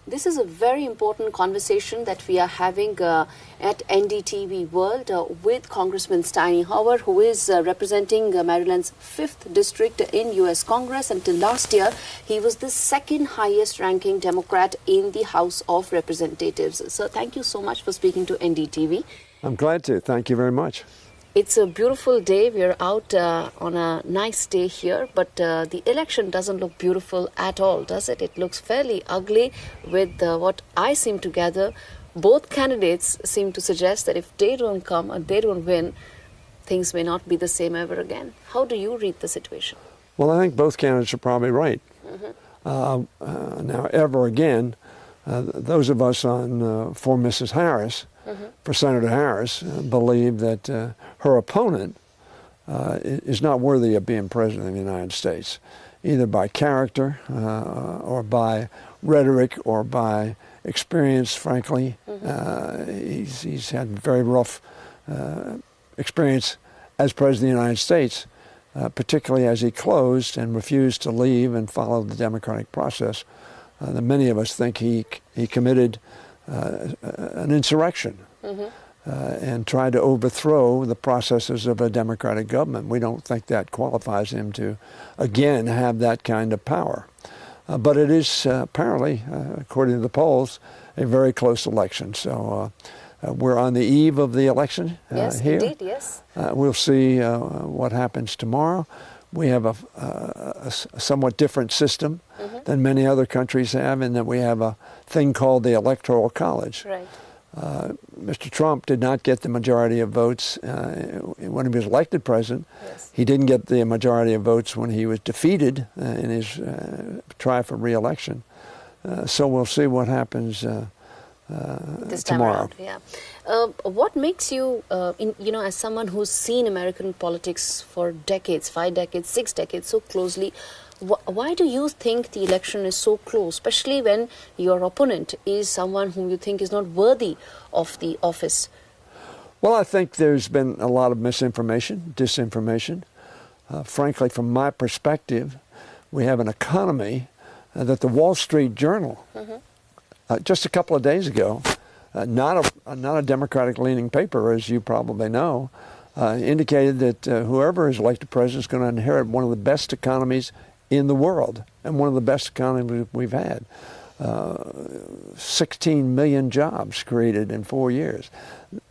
This is a very important conversation that we are having at NDTV World with Congressman Steny Hoyer, who is representing Maryland's 5th District in U.S. Congress. Until last year, he was the second highest ranking Democrat in the House of Representatives. So thank you so much for speaking to NDTV. I'm glad to. Thank you very much. It's a beautiful day. We're out on a nice day here, but the election doesn't look beautiful at all, does it? It looks fairly ugly with what I seem to gather. Both candidates seem to suggest that if they don't come or they don't win, things may not be the same ever again. How do you read the situation? Well, I think both candidates are probably right. Now, ever again, those of us on for Mrs. Harris, for Senator Harris, believe that her opponent is not worthy of being president of the United States, either by character or by rhetoric or by experience, frankly. He's had very rough experience as president of the United States, particularly as he closed and refused to leave and follow the democratic process. That many of us think he committed an insurrection and tried to overthrow the processes of a democratic government. We don't think that qualifies him to, again, have that kind of power. But it is apparently, according to the polls, a very close election. So we're on the eve of the election yes, here. Indeed, yes. We'll see what happens tomorrow. We have a somewhat different system than many other countries have, in that we have a thing called the Electoral College. Right. Mr. Trump did not get the majority of votes when he was elected president. Yes. He didn't get the majority of votes when he was defeated in his try for re-election. So we'll see what happens This time tomorrow. around, yeah. What makes you, as someone who's seen American politics for decades, 5 decades, 6 decades, so closely, why do you think the election is so close, especially when your opponent is someone whom you think is not worthy of the office? Well, I think there's been a lot of misinformation, disinformation. Frankly, from my perspective, we have an economy that the Wall Street Journal, just a couple of days ago, not a Democratic-leaning paper, as you probably know, indicated that whoever is elected president is going to inherit one of the best economies in the world and one of the best economies we've had. 16 million jobs created in 4 years.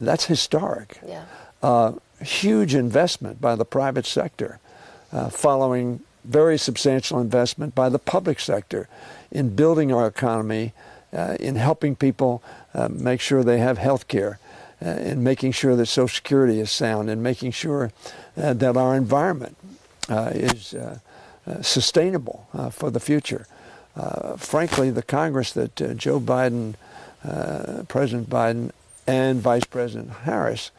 That's historic. Yeah. Huge investment by the private sector, following very substantial investment by the public sector in building our economy, in helping people make sure they have health care, in making sure that Social Security is sound, and making sure that our environment is sustainable for the future. Frankly, the Congress that Joe Biden, President Biden, and Vice President Harris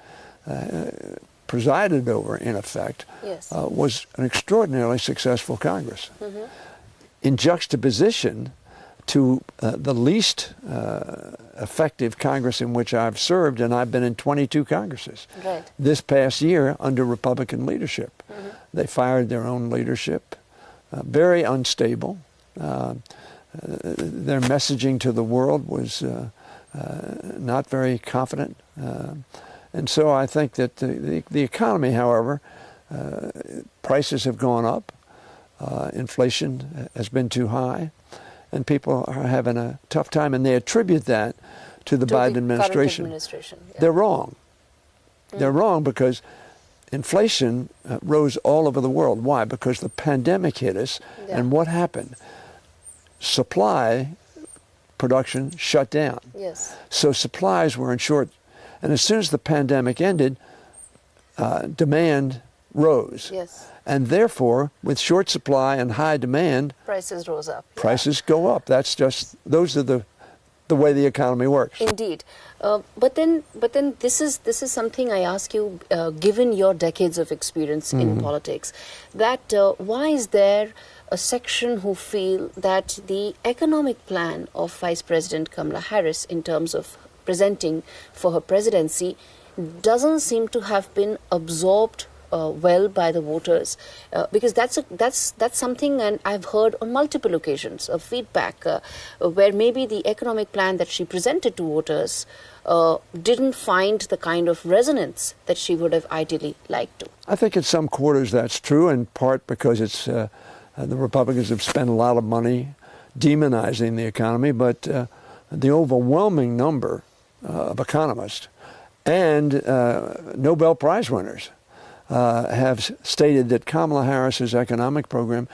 presided over, in effect, Yes. Was an extraordinarily successful Congress. In juxtaposition to the least effective Congress in which I've served, and I've been in 22 Congresses. Right. This past year under Republican leadership. They fired their own leadership, very unstable. Their messaging to the world was not very confident. And so I think that the economy, however, prices have gone up, inflation has been too high, and people are having a tough time, and they attribute that to the Biden administration. Yeah. They're wrong. They're wrong because inflation rose all over the world. Why? Because the pandemic hit us, and what happened? Supply production shut down. Yes. So supplies were in short, and as soon as the pandemic ended, demand rose. Yes. And therefore, with short supply and high demand, Prices rose up. prices go up. Those are the way the economy works. Indeed. But then this is something I ask you, given your decades of experience in politics, that why is there a section who feel that the economic plan of Vice President Kamala Harris in terms of presenting for her presidency doesn't seem to have been absorbed well by the voters, because that's something, and I've heard on multiple occasions of feedback where maybe the economic plan that she presented to voters didn't find the kind of resonance that she would have ideally liked to. I think in some quarters that's true, in part because it's the Republicans have spent a lot of money demonizing the economy, but the overwhelming number of economists and Nobel Prize winners have stated that Kamala Harris's economic program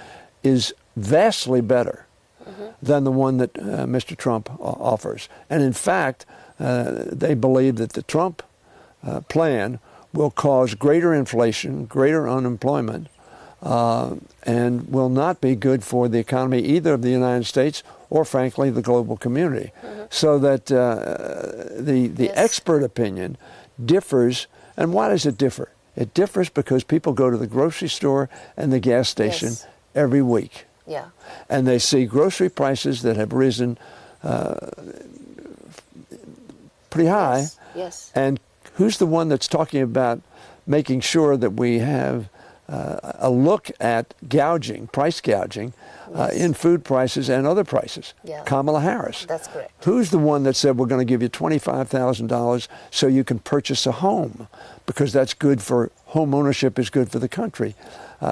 is vastly better than the one that Mr. Trump offers. And in fact, they believe that the Trump plan will cause greater inflation, greater unemployment, and will not be good for the economy either of the United States or, frankly, the global community. So that the expert opinion differs. And why does it differ? It differs because people go to the grocery store and the gas station every week. Yeah. And they see grocery prices that have risen pretty high. Yes. And who's the one that's talking about making sure that we have a look at gouging, price gouging, in food prices and other prices? Yeah. Kamala Harris. That's correct. Who's the one that said we're going to give you $25,000 so you can purchase a home because that's good for home ownership, is good for the country?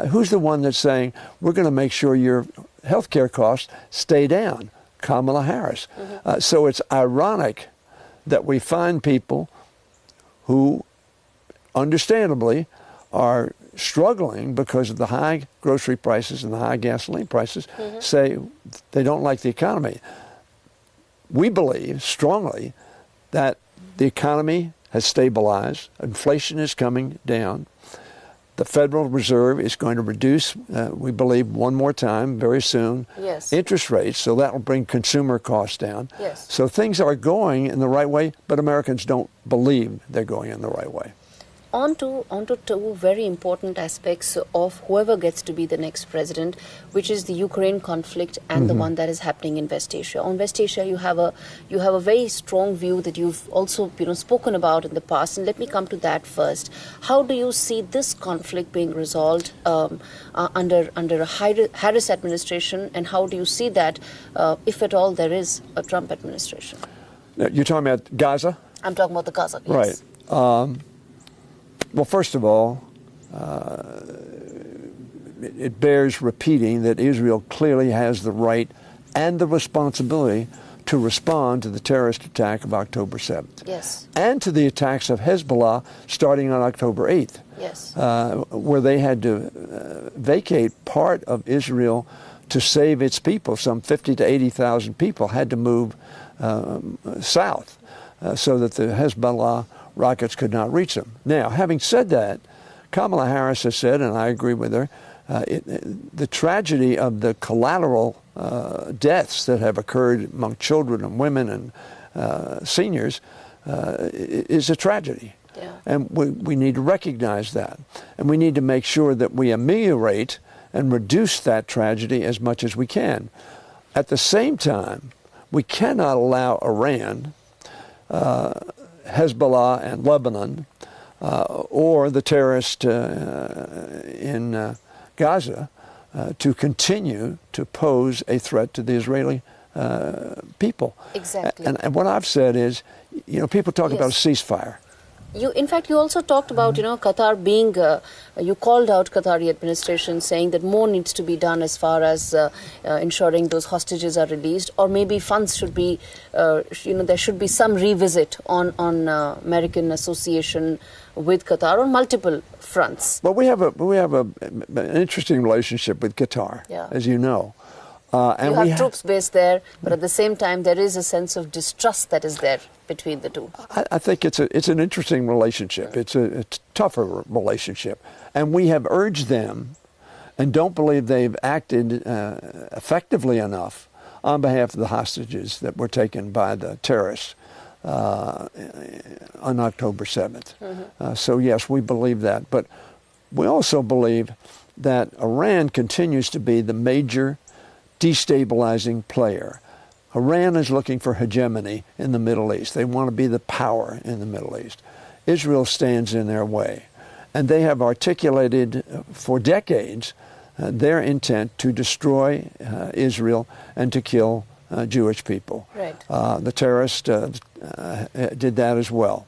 Who's the one that's saying we're going to make sure your health care costs stay down? Kamala Harris. So it's ironic that we find people who understandably are struggling because of the high grocery prices and the high gasoline prices, say they don't like the economy. We believe strongly that the economy has stabilized, inflation is coming down. The Federal Reserve is going to reduce, we believe, one more time very soon, interest rates, so that will bring consumer costs down. So things are going in the right way, but Americans don't believe they're going in the right way. On to two very important aspects of whoever gets to be the next president, which is the Ukraine conflict and the one that is happening in West Asia. On West Asia, you have a very strong view that you've also spoken about in the past, and let me come to that first. How do you see this conflict being resolved under a Harris administration, and how do you see that, if at all there is a Trump administration? You're talking about Gaza? I'm talking about the Gaza, yes. Right. Well, first of all, it bears repeating that Israel clearly has the right and the responsibility to respond to the terrorist attack of October 7th. Yes. And to the attacks of Hezbollah starting on October 8th. Yes. Where they had to vacate part of Israel to save its people. Some 50 to 80,000 people had to move south so that the Hezbollah rockets could not reach them. Now, having said that, Kamala Harris has said, and I agree with her, the tragedy of the collateral deaths that have occurred among children and women and seniors is a tragedy. Yeah. And we need to recognize that. And we need to make sure that we ameliorate and reduce that tragedy as much as we can. At the same time, we cannot allow Iran, Hezbollah and Lebanon, or the terrorists in Gaza to continue to pose a threat to the Israeli people. Exactly. And what I've said is, people talk about a ceasefire. In fact, you also talked about, Qatar being, you called out Qatari administration saying that more needs to be done as far as ensuring those hostages are released, or maybe funds should be, there should be some revisit on American association with Qatar on multiple fronts. Well, we have an interesting relationship with Qatar, as you know. And you have troops based there, but at the same time, there is a sense of distrust that is there between the two. I think it's an interesting relationship. It's a tougher relationship. And we have urged them, and don't believe they've acted effectively enough on behalf of the hostages that were taken by the terrorists on October 7th. So yes, we believe that. But we also believe that Iran continues to be the major destabilizing player. Iran is looking for hegemony in the Middle East. They want to be the power in the Middle East. Israel stands in their way. And they have articulated for decades their intent to destroy Israel and to kill Jewish people. Right. The terrorists did that as well.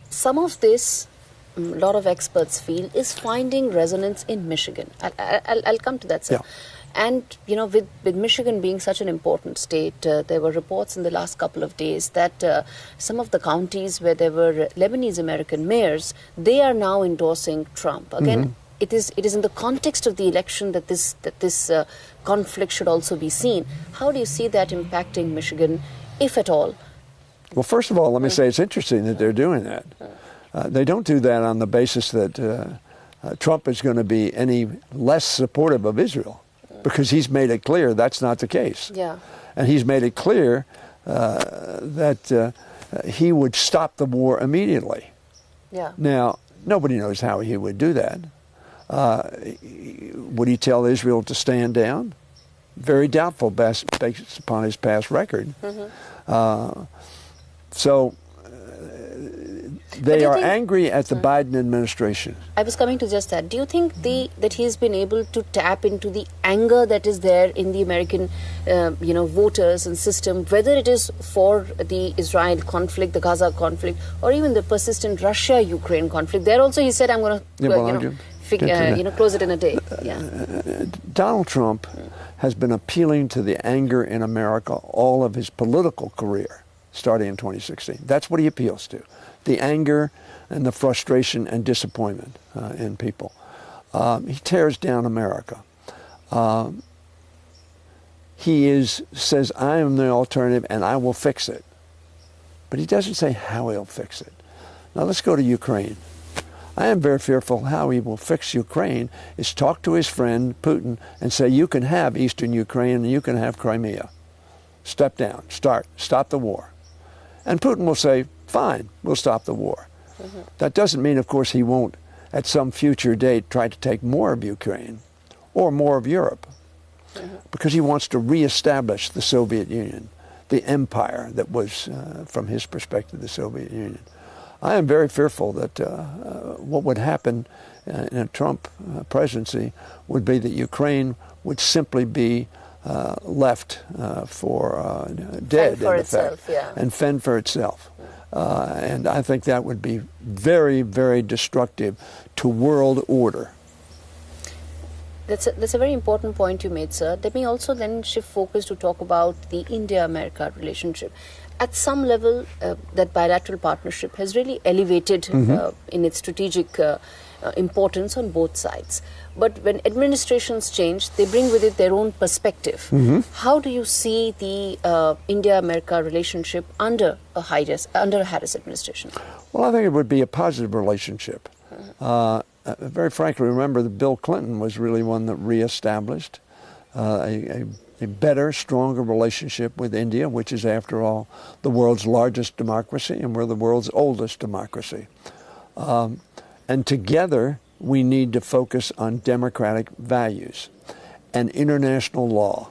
Some of this, a lot of experts feel, is finding resonance in Michigan. I'll come to that, sir. Yeah. And, you know, with Michigan being such an important state, there were reports in the last couple of days that some of the counties where there were Lebanese American mayors, they are now endorsing Trump. Again, it is in the context of the election that this conflict should also be seen. How do you see that impacting Michigan, if at all? Well, first of all, let me say it's interesting that they're doing that. They don't do that on the basis that Trump is going to be any less supportive of Israel, because he's made it clear that's not the case. Yeah. And he's made it clear that he would stop the war immediately. Yeah. Now, nobody knows how he would do that. Would he tell Israel to stand down? Very doubtful based upon his past record. So they are angry at the Biden administration. I was coming to just that. Do you think that he's been able to tap into the anger that is there in the American, voters and system, whether it is for the Israel conflict, the Gaza conflict, or even the persistent Russia-Ukraine conflict? There also he said, "I'm going to, close it in a day." Yeah. Donald Trump has been appealing to the anger in America all of his political career, starting in 2016. That's what he appeals to. The anger and the frustration and disappointment in people. He tears down America. He says, I am the alternative and I will fix it. But he doesn't say how he'll fix it. Now let's go to Ukraine. I am very fearful how he will fix Ukraine is talk to his friend Putin and say, you can have Eastern Ukraine and you can have Crimea. Step down, stop the war. And Putin will say, fine, we'll stop the war. That doesn't mean, of course, he won't, at some future date, try to take more of Ukraine or more of Europe, because he wants to reestablish the Soviet Union, the empire that was, from his perspective, the Soviet Union. I am very fearful that what would happen in a Trump presidency would be that Ukraine would simply be left for dead, for in itself, effect, yeah. and fend for itself. And I think that would be very, very destructive to world order. That's a very important point you made, sir. Let me also then shift focus to talk about the India-America relationship. At some level, that bilateral partnership has really elevated in its strategic importance on both sides. But when administrations change, they bring with it their own perspective. How do you see the India-America relationship under a Harris administration? Well, I think it would be a positive relationship. Very frankly, remember that Bill Clinton was really one that reestablished a better, stronger relationship with India, which is, after all, the world's largest democracy, and we're the world's oldest democracy. And together, we need to focus on democratic values and international law.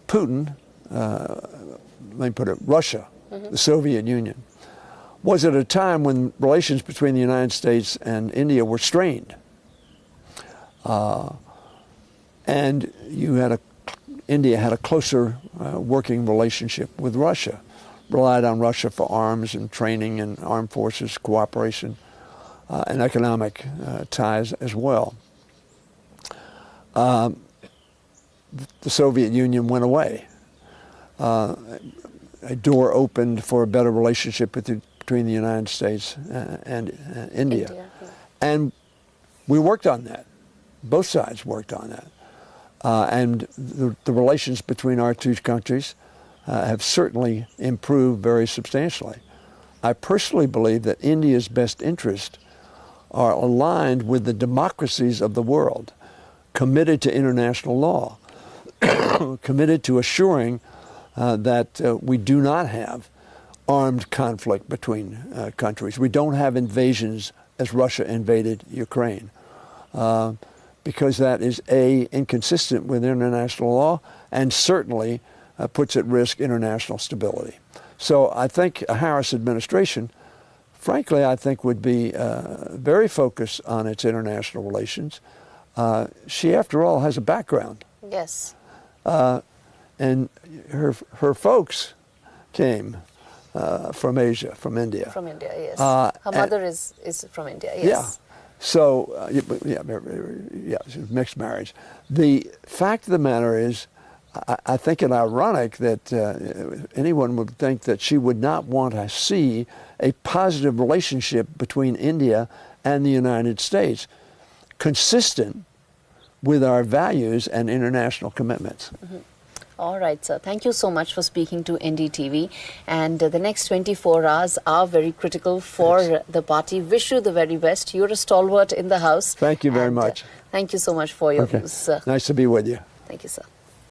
Putin, let me put it, Russia, the Soviet Union, was at a time when relations between the United States and India were strained. And India had a closer working relationship with Russia, relied on Russia for arms and training and armed forces cooperation and economic ties as well. The Soviet Union went away. A door opened for a better relationship between the United States and India. And we worked on that. Both sides worked on that. And the relations between our two countries have certainly improved very substantially. I personally believe that India's best interests are aligned with the democracies of the world, committed to international law, committed to assuring that we do not have armed conflict between countries. We don't have invasions as Russia invaded Ukraine, because that is, A, inconsistent with international law and certainly puts at risk international stability. So I think a Harris administration, frankly, I think would be very focused on its international relations. She, after all, has a background. Yes. And her folks came from Asia, from India. From India, yes. Her mother is from India, yes. Yeah. So, yeah, mixed marriage. The fact of the matter is, I think it ironic that anyone would think that she would not want to see a positive relationship between India and the United States, consistent with our values and international commitments. Mm-hmm. All right, sir. Thank you so much for speaking to NDTV. And the next 24 hours are very critical for the party. Wish you the very best. You're a stalwart in the House. Thank you very much. Thank you so much for your views, sir. Nice to be with you. Thank you, sir.